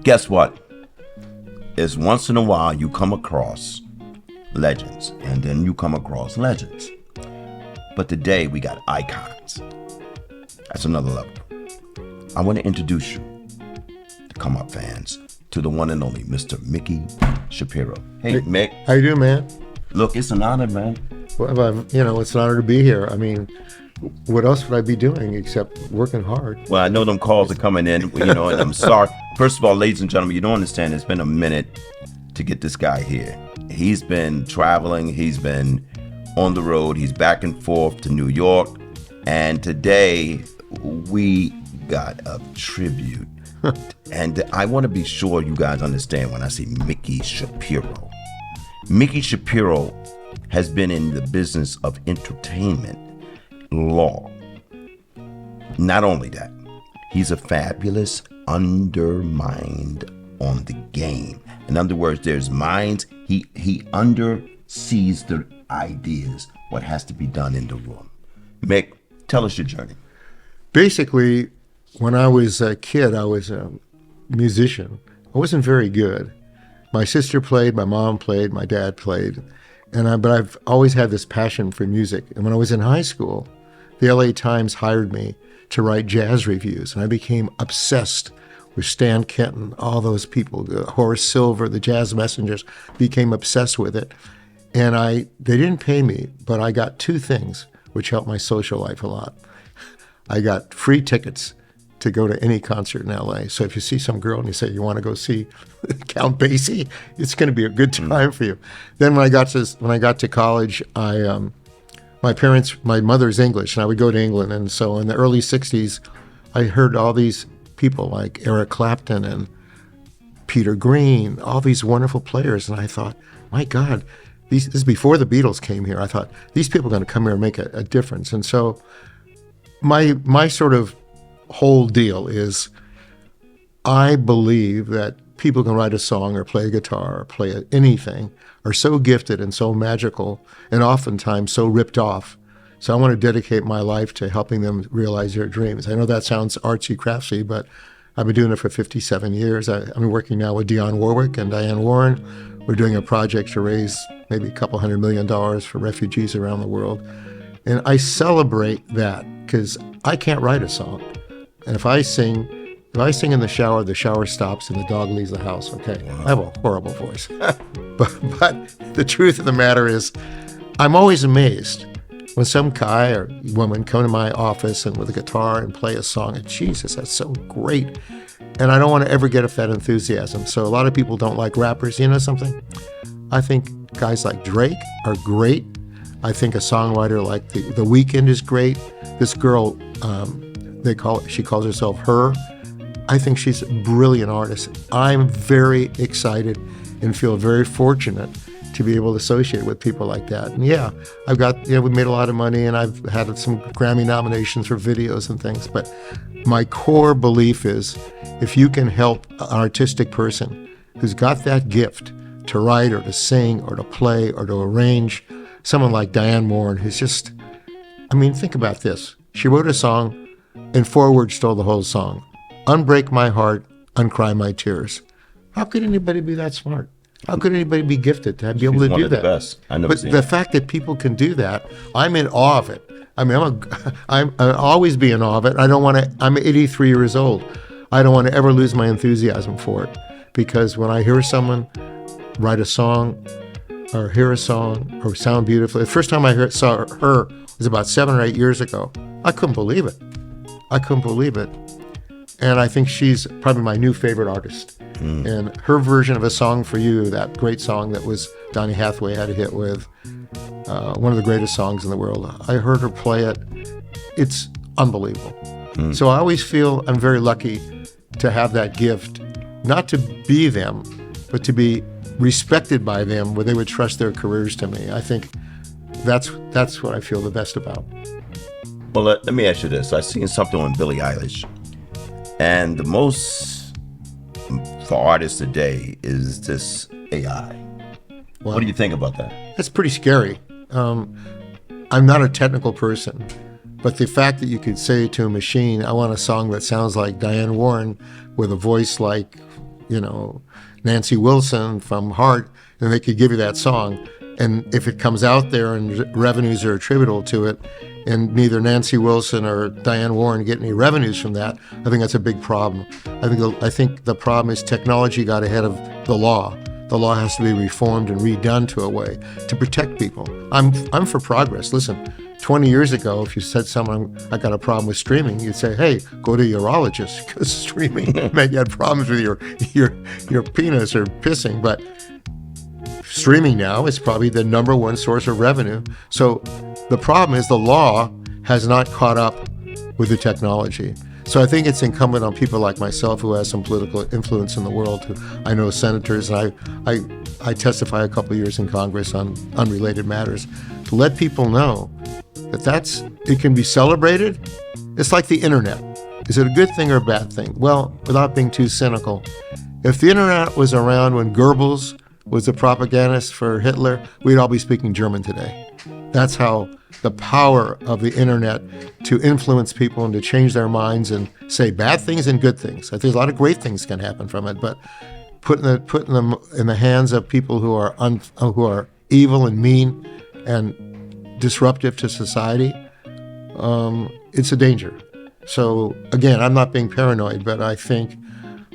Guess what? It's once in a while you come across legends, and then you come across legends. But today we got icons. That's another level. I want to introduce you, the Come Up fans, to the one and only Mr. Mickey Shapiro. Hey, Mick. How you doing, man? Look, it's an honor, man. Well, it's an honor to be here. I mean, what else would I be doing except working hard? Well, I know them calls are coming in, and I'm sorry. First of all, ladies and gentlemen, you don't understand, it's been a minute to get this guy here. He's been traveling, he's been on the road, he's back and forth to New York, and today we got a tribute. And I want to be sure you guys understand when I say Mickey Shapiro. Mickey Shapiro has been in the business of entertainment law. Not only that, he's a fabulous undermined on the game. In other words, there's minds, he undersees the ideas, what has to be done in the room. Mick, tell us your journey. Basically, when I was a kid, I was a musician. I wasn't very good. My sister played, my mom played, my dad played, but I've always had this passion for music. And when I was in high school, the LA Times hired me to write jazz reviews, and I became obsessed with Stan Kenton, all those people, Horace Silver, the Jazz Messengers, became obsessed with it. And they didn't pay me, but I got two things which helped my social life a lot. I got free tickets to go to any concert in LA. So if you see some girl and you say you want to go see Count Basie, it's going to be a good time for you. Then when I got to college, my mother's English, and I would go to England. And so in the early 60s, I heard all these people like Eric Clapton and Peter Green, all these wonderful players. And I thought, my God, this is before the Beatles came here. I thought, these people are going to come here and make a difference. And so my sort of whole deal is I believe that people can write a song or play a guitar or play anything, are so gifted and so magical and oftentimes so ripped off. So I want to dedicate my life to helping them realize their dreams. I know that sounds artsy craftsy, but I've been doing it for 57 years. I'm working now with Dionne Warwick and Diane Warren. We're doing a project to raise maybe a couple $100 million for refugees around the world. And I celebrate that because I can't write a song. And if I sing in the shower stops and the dog leaves the house, okay? Wow. I have a horrible voice. but the truth of the matter is, I'm always amazed when some guy or woman come to my office and with a guitar and play a song, and Jesus, that's so great. And I don't want to ever get off that enthusiasm. So a lot of people don't like rappers. You know something? I think guys like Drake are great. I think a songwriter like The Weeknd is great. This girl, she calls herself Her. I think she's a brilliant artist. I'm very excited and feel very fortunate to be able to associate with people like that. And yeah, I've got, we made a lot of money and I've had some Grammy nominations for videos and things, but my core belief is if you can help an artistic person who's got that gift to write or to sing or to play or to arrange, someone like Diane Warren, who's just, think about this. She wrote a song and 4 words stole the whole song. Unbreak my heart, uncry my tears. How could anybody be that smart? How could anybody be gifted to be able to do that? Best. But the fact that people can do that, I'm in awe of it. I'll always be in awe of it. I'm 83 years old. I don't want to ever lose my enthusiasm for it, because when I hear someone write a song or hear a song or sound beautifully, the first time I saw her was about 7 or 8 years ago. I couldn't believe it. And I think she's probably my new favorite artist. And her version of A Song for You, that great song that was Donny Hathaway had a hit with, one of the greatest songs in the world. I heard her play it. It's unbelievable. So I always feel I'm very lucky to have that gift, not to be them, but to be respected by them where they would trust their careers to me. I think that's what I feel the best about. Well, let me ask you this. I've seen something on Billie Eilish, and the most for artists today is this AI. What do you think about that? That's pretty scary. I'm not a technical person, But the fact that you could say to a machine, I want a song that sounds like Diane Warren with a voice like, Nancy Wilson from Heart, and they could give you that song. And if it comes out there and revenues are attributable to it, and neither Nancy Wilson or Diane Warren get any revenues from that, I think that's a big problem. I think the problem is technology got ahead of the law. The law has to be reformed and redone to a way to protect people. I'm for progress. Listen, 20 years ago, if you said someone, I got a problem with streaming, you'd say, hey, go to a urologist, because streaming meant you had problems with your penis or pissing. But streaming now is probably the number one source of revenue. So the problem is the law has not caught up with the technology. So I think it's incumbent on people like myself who has some political influence in the world. I know senators, and I testify a couple of years in Congress on unrelated matters, to let people know that it can be celebrated. It's like the internet. Is it a good thing or a bad thing? Well, without being too cynical, if the internet was around when Goebbels was the propagandist for Hitler, we'd all be speaking German today. That's how the power of the internet to influence people and to change their minds and say bad things and good things. I think a lot of great things can happen from it, but putting them in the hands of people who are evil and mean and disruptive to society, it's a danger. So again, I'm not being paranoid, but I think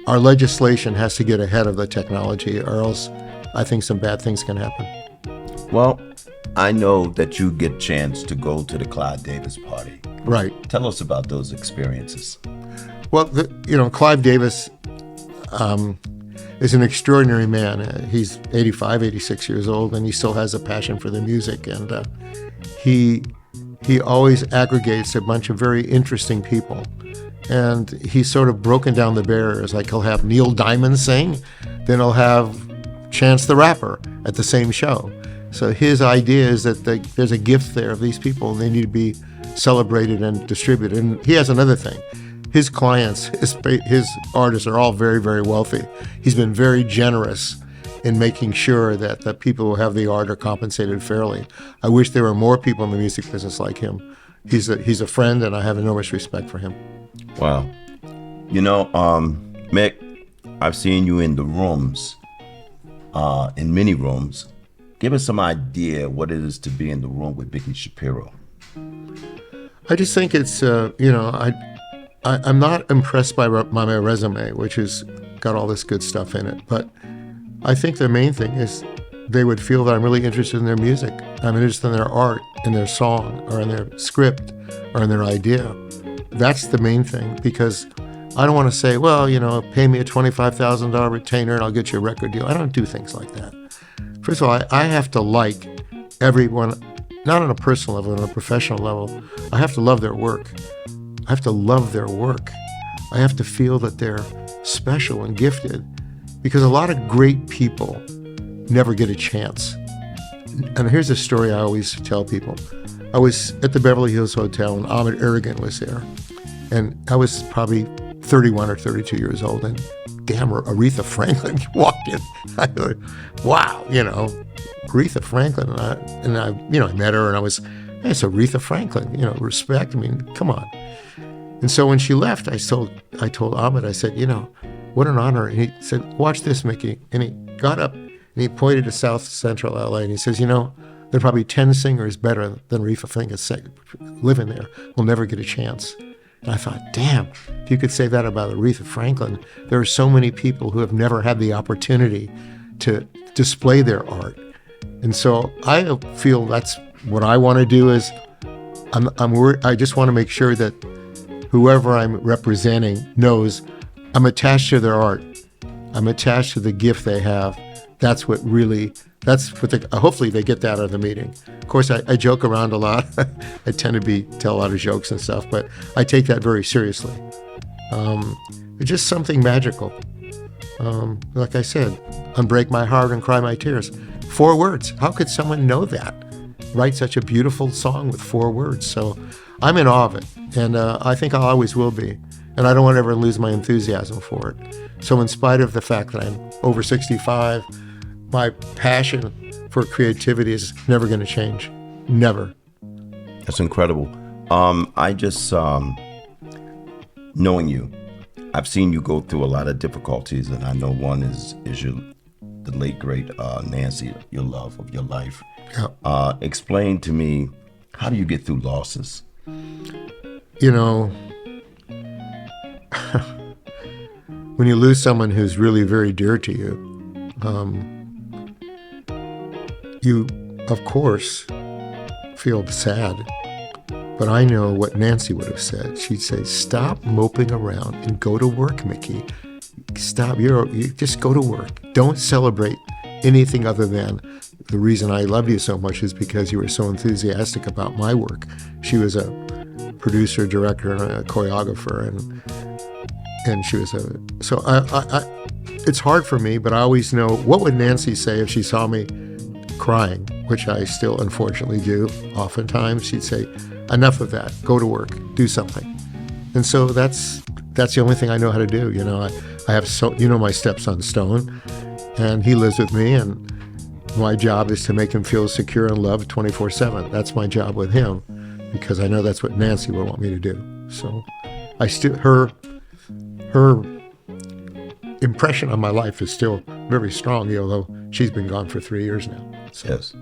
our legislation has to get ahead of the technology, or else I think some bad things can happen. Well, I know that you get a chance to go to the Clive Davis party. Right. Tell us about those experiences. Well, Clive Davis is an extraordinary man. He's 85, 86 years old, and he still has a passion for the music. And he always aggregates a bunch of very interesting people. And he's sort of broken down the barriers. Like he'll have Neil Diamond sing, then he'll have Chance the Rapper at the same show. So his idea is that there's a gift there of these people, and they need to be celebrated and distributed. And he has another thing. His clients, his artists are all very, very wealthy. He's been very generous in making sure that the people who have the art are compensated fairly. I wish there were more people in the music business like him. He's a friend, and I have enormous respect for him. Wow. Mick, I've seen you in the rooms, in many rooms. Give us some idea what it is to be in the room with Mickey Shapiro. I just think it's, I'm not impressed by my resume, which has got all this good stuff in it. But I think the main thing is they would feel that I'm really interested in their music. I'm interested in their art, in their song, or in their script, or in their idea. That's the main thing, because I don't want to say, well, pay me a $25,000 retainer and I'll get you a record deal. I don't do things like that. First of all, I have to like everyone, not on a personal level, on a professional level. I have to love their work. I have to love their work. I have to feel that they're special and gifted, because a lot of great people never get a chance. And here's a story I always tell people. I was at the Beverly Hills Hotel and Ahmet Ertegun was there. And I was probably 31 or 32 years old, and damn, Aretha Franklin walked in. I thought, wow, Aretha Franklin. And I met her, and I was, hey, it's Aretha Franklin, respect. I mean, come on. And so when she left, I told Ahmet, I said, what an honor. And he said, watch this, Mickey. And he got up and he pointed to South Central LA, and he says, there are probably 10 singers better than Aretha Franklin living there. We'll never get a chance. And I thought, damn, if you could say that about Aretha Franklin, there are so many people who have never had the opportunity to display their art. And so I feel that's what I want to do. Is I just want to make sure that whoever I'm representing knows I'm attached to their art. I'm attached to the gift they have. Hopefully they get that out of the meeting. Of course, I joke around a lot. I tend to tell a lot of jokes and stuff, but I take that very seriously. It's just something magical. Like I said, unbreak my heart and cry my tears. 4 words. How could someone know that? Write such a beautiful song with 4 words. So I'm in awe of it, and I think I always will be. And I don't want to ever lose my enthusiasm for it. So in spite of the fact that I'm over 65, my passion for creativity is never going to change. Never. That's incredible. I just, knowing you, I've seen you go through a lot of difficulties, and I know one is the late great Nancy, your love of your life. Yeah. Explain to me, how do you get through losses? You know, when you lose someone who's really very dear to you, you, of course, feel sad. But I know what Nancy would have said. She'd say, "Stop moping around and go to work, Mickey. Stop. You just go to work. Don't celebrate anything other than the reason I loved you so much is because you were so enthusiastic about my work." She was a producer, director, and a choreographer, and she was so it's hard for me, but I always know, what would Nancy say if she saw me crying, which I still unfortunately do oftentimes. She'd say, "Enough of that. Go to work. Do something." And so that's the only thing I know how to do. I have my stepson Stone, and he lives with me, and my job is to make him feel secure and loved 24/7. That's my job with him, because I know that's what Nancy would want me to do. So her impression on my life is still very strong, although she's been gone for 3 years now. So. Yes.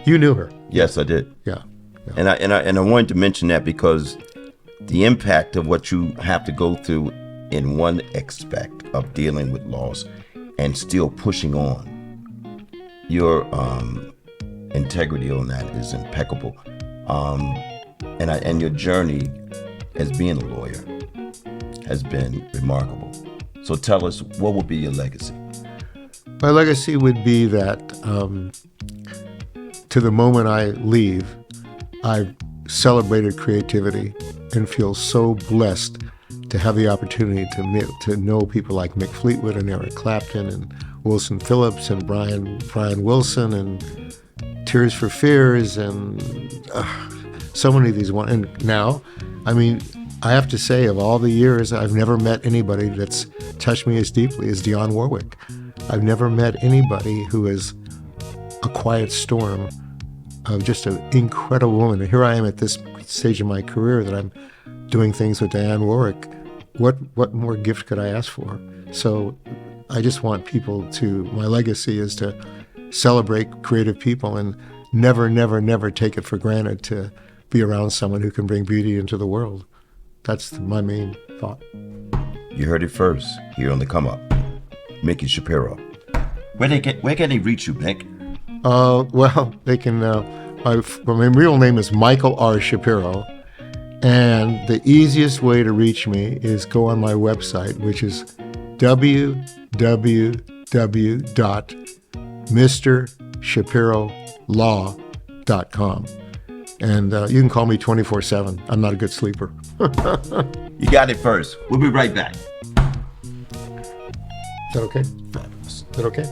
You knew her. Yes, I did. Yeah. And I wanted to mention that because the impact of what you have to go through in one aspect of dealing with loss and still pushing on, your integrity on that is impeccable. And your journey as being a lawyer has been remarkable. So tell us, what will be your legacy? My legacy would be that to the moment I leave, I've celebrated creativity and feel so blessed to have the opportunity to know people like Mick Fleetwood and Eric Clapton and Wilson Phillips and Brian Wilson and Tears for Fears and so many of these ones. And now, I mean, I have to say, of all the years, I've never met anybody that's touched me as deeply as Dionne Warwick. I've never met anybody who is a quiet storm of just an incredible woman. And here I am at this stage of my career that I'm doing things with Dionne Warwick. What more gift could I ask for? So I just want people my legacy is to celebrate creative people and never, never, never take it for granted to be around someone who can bring beauty into the world. That's my main thought. You heard it first here on The Come Up. Mickey Shapiro. Where can they reach you, Mick? Well, they can. My real name is Michael R. Shapiro, and the easiest way to reach me is go on my website, which is www.mrshapirolaw.com. And you can call me 24/7. I'm not a good sleeper. You got it first. We'll be right back. Is that okay? Fabulous. Is that okay?